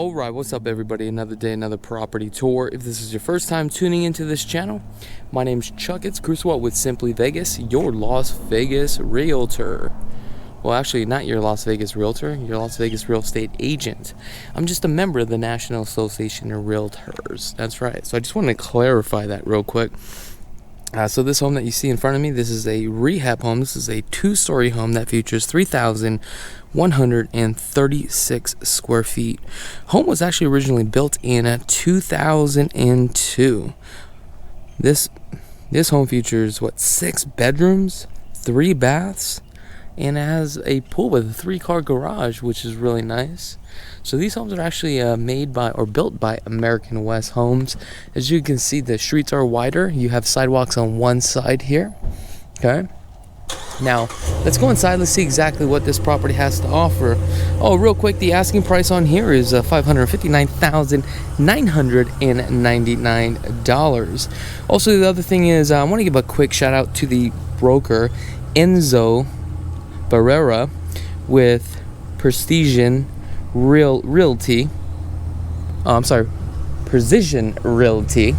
Alright, what's up everybody? Another day, another property tour. If this is your first time tuning into this channel, my name's Chakits, Krulsawat with Simply Vegas, your Las Vegas realtor. Well, actually, not your Las Vegas realtor, your Las Vegas real estate agent. I'm just a member of the National Association of Realtors. That's right. So I just wanted to clarify that real quick. So this home that you see in front of me, this is a rehab home. This is a two-story home that features 3,136 square feet. Home was actually originally built in 2002. This home features 6 bedrooms, 3 baths, and it has a pool with a 3-car garage, which is really nice. So these homes are actually made by or built by American West Homes. As you can see, the streets are wider. You have sidewalks on one side here. Okay. Now, let's go inside. Let's see exactly what this property has to offer. Oh, real quick, the asking price on here is $559,999. Also, the other thing is, I want to give a quick shout out to the broker, Enzo Barrera, with Precision Realty. Precision Realty.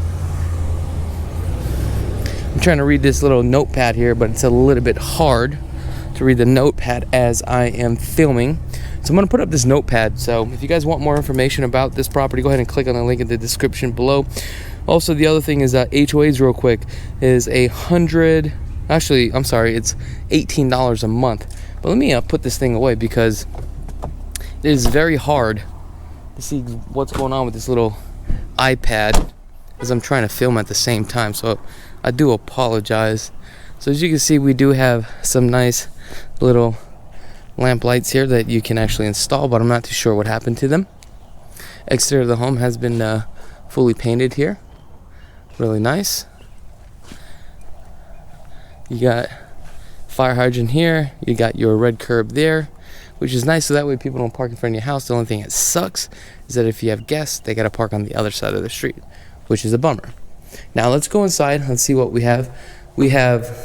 I'm trying to read this little notepad here, but it's a little bit hard to read the notepad as I am filming. So I'm going to put up this notepad. So if you guys want more information about this property, go ahead and click on the link in the description below. Also, the other thing is HOAs real quick is it's $18 a month. But let me put this thing away because it is very hard to see what's going on with this little iPad as I'm trying to film at the same time. So I do apologize. So as you can see, we do have some nice little lamp lights here that you can actually install, but I'm not too sure what happened to them. Exterior of the home has been fully painted here. Really nice. You got fire hydrant here. You got your red curb there, which is nice, so that way people don't park in front of your house. The only thing that sucks is that if you have guests, they got to park on the other side of the street, which is a bummer. Now let's go inside and see what we have. We have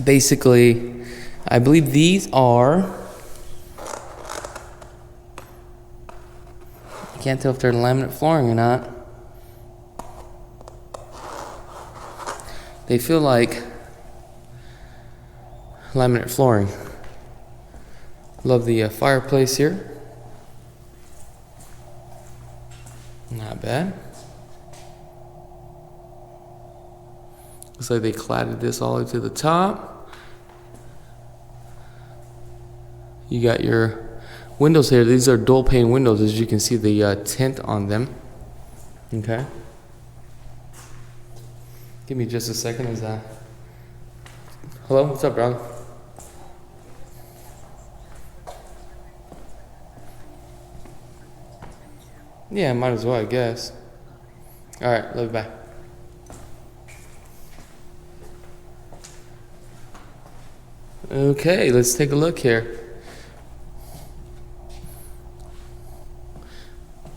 basically, I believe these are, I can't tell if they're laminate flooring or not. They feel like laminate flooring. Love the fireplace here. Not bad. Looks like they cladded this all the way to the top. You got your windows here. These are dual pane windows, as you can see the tint on them. Okay. Give me just a second. Hello, what's up, dog? Yeah, might as well, I guess. Alright, love you, bye. Okay, let's take a look here.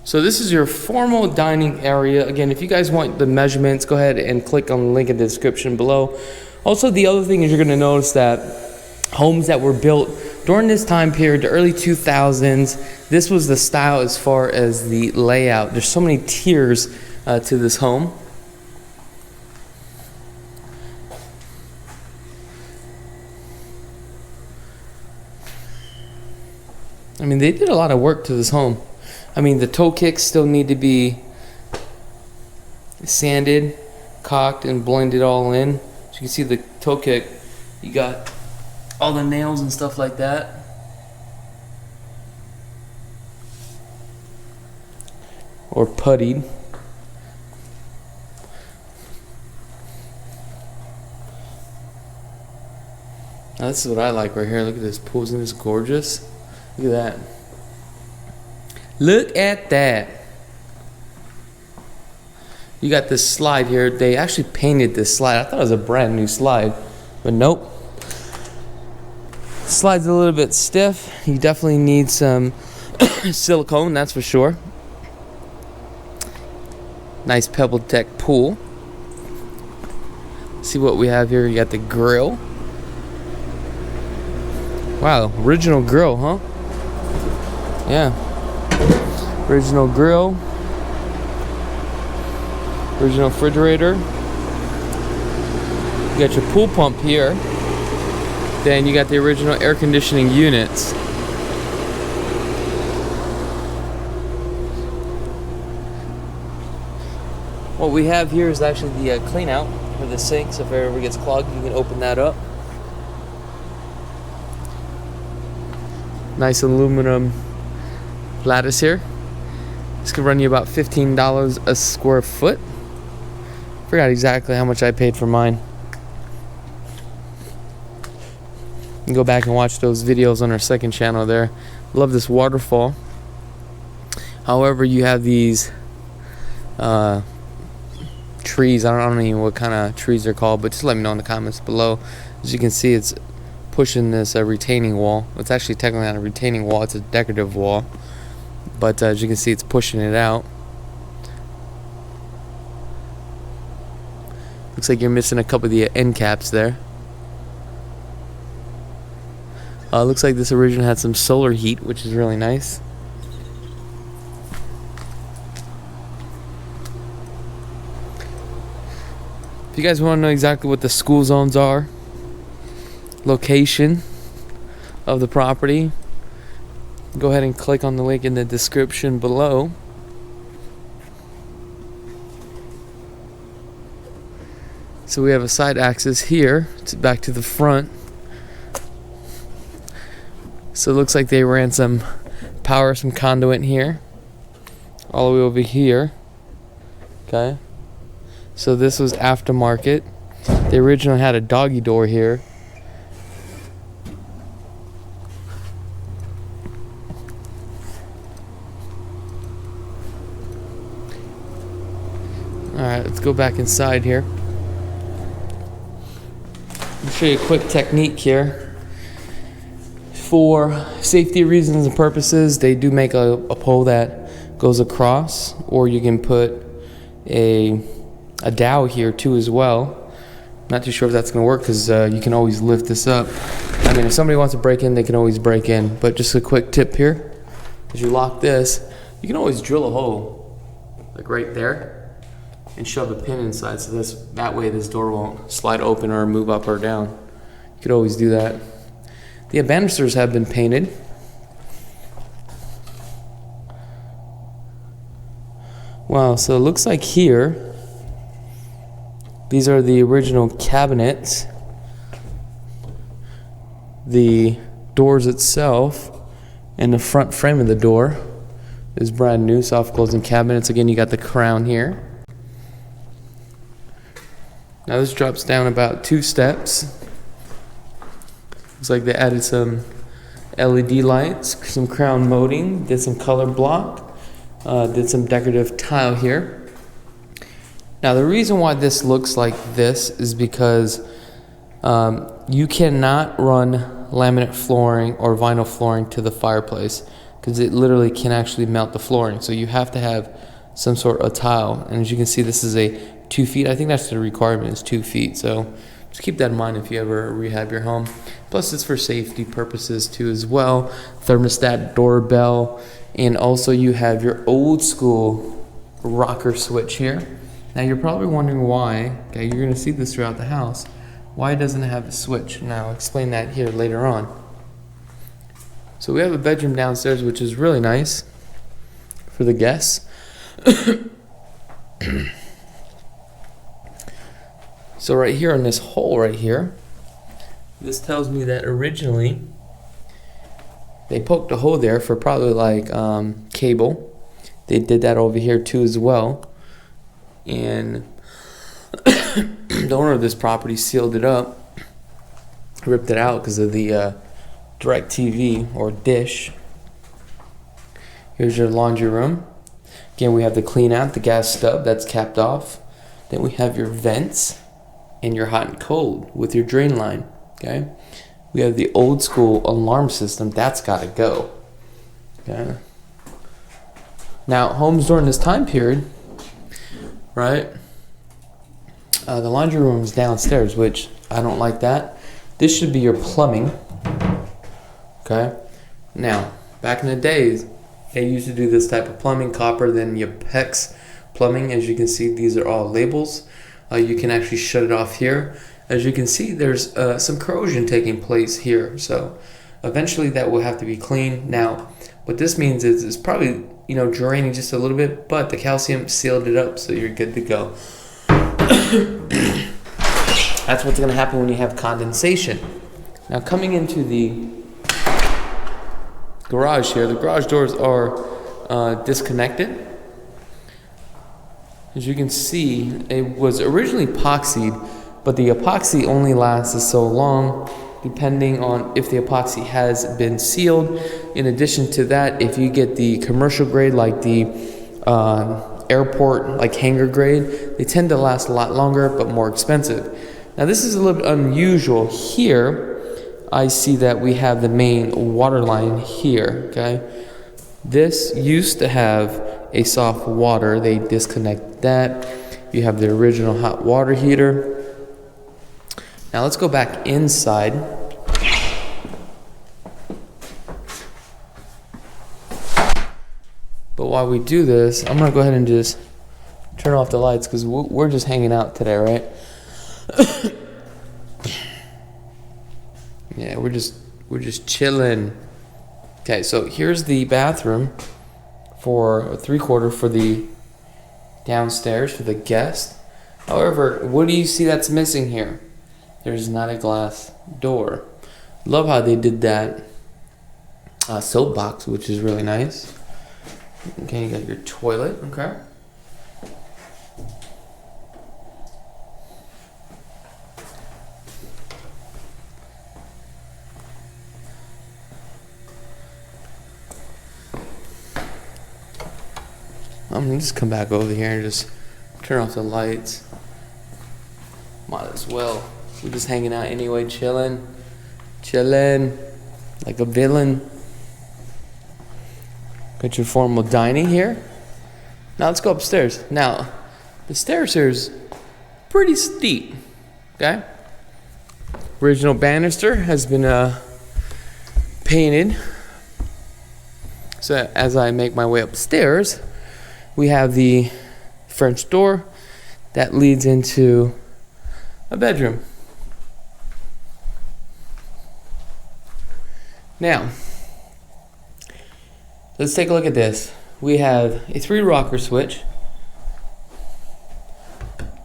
So this is your formal dining area. Again, if you guys want the measurements, go ahead and click on the link in the description below. Also, the other thing is you're going to notice that homes that were built during this time period, the early 2000s, this was the style as far as the layout. There's so many tiers to this home. I mean, they did a lot of work to this home. I mean, the toe kicks still need to be sanded, caulked, and blended all in. So you can see the toe kick, you got all the nails and stuff like that. Or puttied. Now this is what I like right here. Look at this pool, isn't this gorgeous? Look at that. Look at that. You got this slide here. They actually painted this slide. I thought it was a brand new slide, but nope. Slide's a little bit stiff. You definitely need some silicone, that's for sure. Nice pebble deck pool. See what we have here. You got the grill. Wow, original grill, huh? Yeah. Original grill. Original refrigerator. You got your pool pump here. Then you got the original air conditioning units. What we have here is actually the clean out for the sink, so if it ever gets clogged, you can open that up. Nice aluminum lattice here. This could run you about $15 a square foot. Forgot exactly how much I paid for mine. You can go back and watch those videos on our second channel there. Love this waterfall. However, you have these trees. I don't know what kind of trees they're called, but just let me know in the comments below. As you can see, it's pushing this retaining wall. It's actually technically not a retaining wall, it's a decorative wall. But as you can see, it's pushing it out. Looks like you're missing a couple of the end caps there. Looks like this original had some solar heat, which is really nice. If you guys want to know exactly what the school zones are, location of the property, go ahead and click on the link in the description below. So we have a side access here to back to the front. So it looks like they ran some power, some conduit here, all the way over here. Okay. So this was aftermarket. They originally had a doggy door here. Alright, let's go back inside here. I'll show you a quick technique here. For safety reasons and purposes, they do make a pole that goes across, or you can put a dowel here too as well. Not too sure if that's going to work because you can always lift this up. I mean, if somebody wants to break in, they can always break in. But just a quick tip here. As you lock this, you can always drill a hole, like right there, and shove a pin inside, so that way this door won't slide open or move up or down. You could always do that. The banisters have been painted. Wow, so it looks like here, these are the original cabinets. The doors itself and the front frame of the door is brand new, soft closing cabinets. Again, you got the crown here. Now this drops down about 2 steps. Looks like they added some LED lights, some crown molding, did some color block, did some decorative tile here. Now the reason why this looks like this is because you cannot run laminate flooring or vinyl flooring to the fireplace because it literally can actually melt the flooring. So you have to have some sort of tile. And as you can see, this is a 2 feet. I think that's the requirement, is 2 feet. So just keep that in mind if you ever rehab your home. Plus it's for safety purposes too as well. Thermostat, doorbell, and also you have your old school rocker switch here. Now you're probably wondering why, okay, you're gonna see this throughout the house. Why doesn't it have a switch? Now I'll explain that here later on. So we have a bedroom downstairs, which is really nice for the guests. So right here in this hole right here, this tells me that originally they poked a hole there for probably like cable. They did that over here too as well. And the owner of this property sealed it up, ripped it out because of the direct TV or dish. Here's your laundry room. Again, we have the clean out, the gas stub that's capped off. Then we have your vents and your hot and cold with your drain line. Okay, we have the old school alarm system that's got to go. Okay. Now, homes during this time period, right? The laundry room is downstairs, which I don't like that. This should be your plumbing. Okay. Now, back in the days, They used to do this type of plumbing, copper, then your PEX plumbing. As you can see, these are all labels. You can actually shut it off here. As you can see, there's some corrosion taking place here. So eventually that will have to be cleaned. Now, what this means is it's probably, draining just a little bit, but the calcium sealed it up, so you're good to go. That's what's going to happen when you have condensation. Now, coming into the garage here, the garage doors are disconnected. As you can see, it was originally epoxied, but the epoxy only lasts so long depending on if the epoxy has been sealed. In addition to that, if you get the commercial grade, like the airport, like hangar grade, they tend to last a lot longer but more expensive. Now this is a little bit unusual. Here I see that we have the main water line here, okay? This used to have a soft water. They disconnect that. You have the original hot water heater. Now let's go back inside. But while we do this, I'm gonna go ahead and just turn off the lights because we're just hanging out today, right? Yeah, we're just chilling. Okay, so here's the bathroom for a 3/4 for the downstairs for the guest. However, what do you see that's missing here? There's not a glass door. Love how they did that soapbox, which is really nice. Okay, you got your toilet, okay. I'm gonna just come back over here and just turn off the lights. Might as well. We're just hanging out anyway, chilling like a villain. Got your formal dining here. Now let's go upstairs. Now, the stairs here is pretty steep, okay? Original banister has been painted. So as I make my way upstairs, we have the French door that leads into a bedroom. Now, let's take a look at this. We have a 3 rocker switch.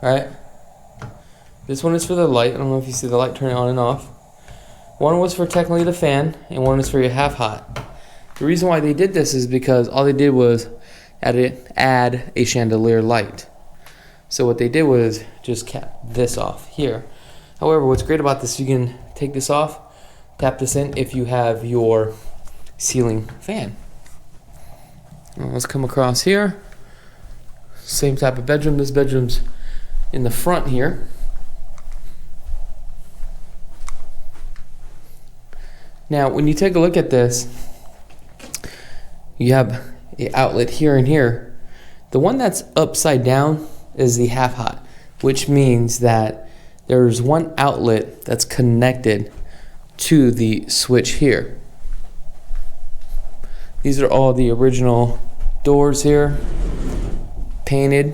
Alright. This one is for the light. I don't know if you see the light turning on and off. One was for technically the fan, and one is for your half hot. The reason why they did this is because all they did was add a chandelier light. So what they did was just cap this off here. However, what's great about this, you can take this off, tap this in if you have your ceiling fan. Well, let's come across here. Same type of bedroom. This bedroom's in the front here. Now, when you take a look at this, you have an outlet here and here. The one that's upside down is the half hot, which means that there's one outlet that's connected to the switch here. These are all the original doors here, painted.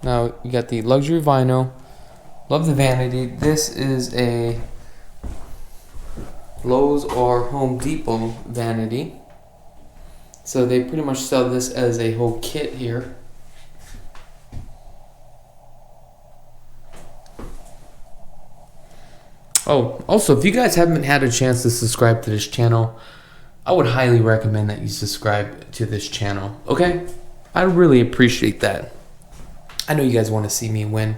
Now you got the luxury vinyl. Love the vanity. This is a Lowe's or Home Depot vanity. So they pretty much sell this as a whole kit here. Oh, also, if you guys haven't had a chance to subscribe to this channel, I would highly recommend that you subscribe to this channel, okay? I really appreciate that. I know you guys want to see me win.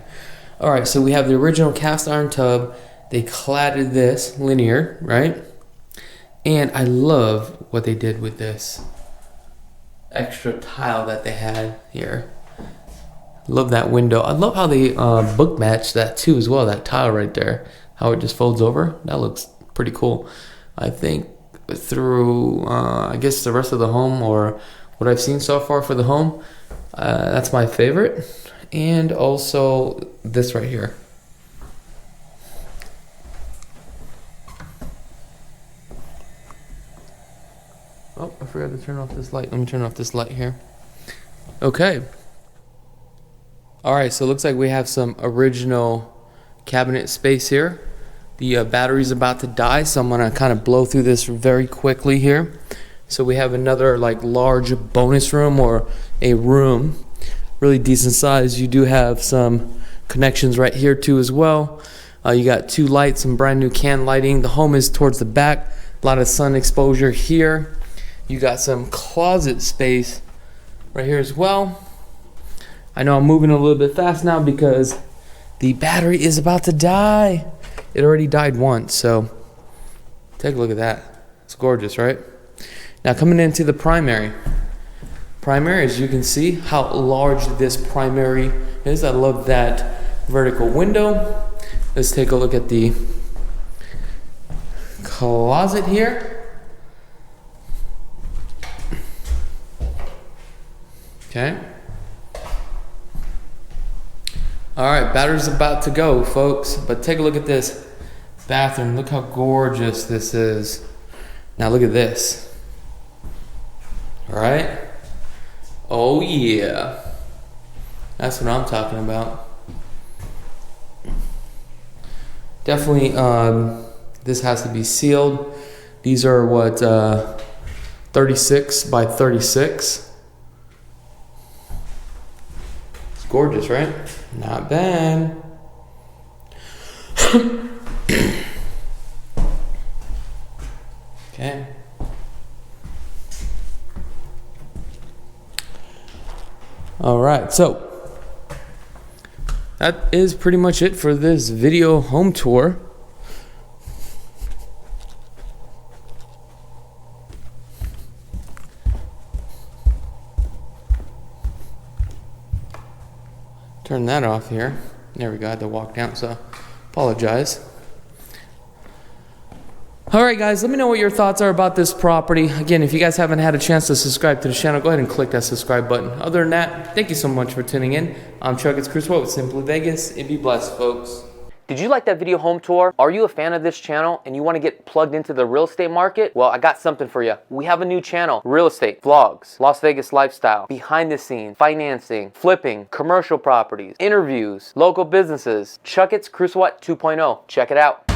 Alright, so we have the original cast iron tub. They cladded this linear, right? And I love what they did with this extra tile that they had here. Love that window. I love how they book matched that too as well, that tile right there. How it just folds over. That looks pretty cool. I think through, I guess the rest of the home, or what I've seen so far for the home, that's my favorite. And also this right here. me turn off this light. Let me turn off this light here. Okay. All right, so it looks like we have some original cabinet space here. The battery's about to die, so I'm gonna kind of blow through this very quickly here. So we have another like large bonus room, or a room, really decent size. You do have some connections right here too as well. You got 2 lights, some brand new can lighting. The home is towards the back. A lot of sun exposure here. You got some closet space right here as well. I know I'm moving a little bit fast now because the battery is about to die. It already died once, so take a look at that. It's gorgeous, right? Now coming into the primary. Primary, as you can see how large this primary is. I love that vertical window. Let's take a look at the closet here. Okay. All right, battery's about to go, folks, but take a look at this bathroom. Look how gorgeous this is. Now look at this. All right. Oh yeah. That's what I'm talking about. Definitely, this has to be sealed. These are what, 36 by 36. It's gorgeous, right? Not bad. Okay. All right, so that is pretty much it for this video home tour. Turn that off here. There we go, I had to walk down, so apologize. Alright guys, let me know what your thoughts are about this property. Again, if you guys haven't had a chance to subscribe to the channel, go ahead and click that subscribe button. Other than that, thank you so much for tuning in. I'm Chakits Krulsawat with Simply Vegas, and be blessed, folks. Did you like that video home tour? Are you a fan of this channel and you want to get plugged into the real estate market? Well, I got something for you. We have a new channel, real estate, vlogs, Las Vegas lifestyle, behind the scenes, financing, flipping, commercial properties, interviews, local businesses, Chakits Krulsawat 2.0. Check it out.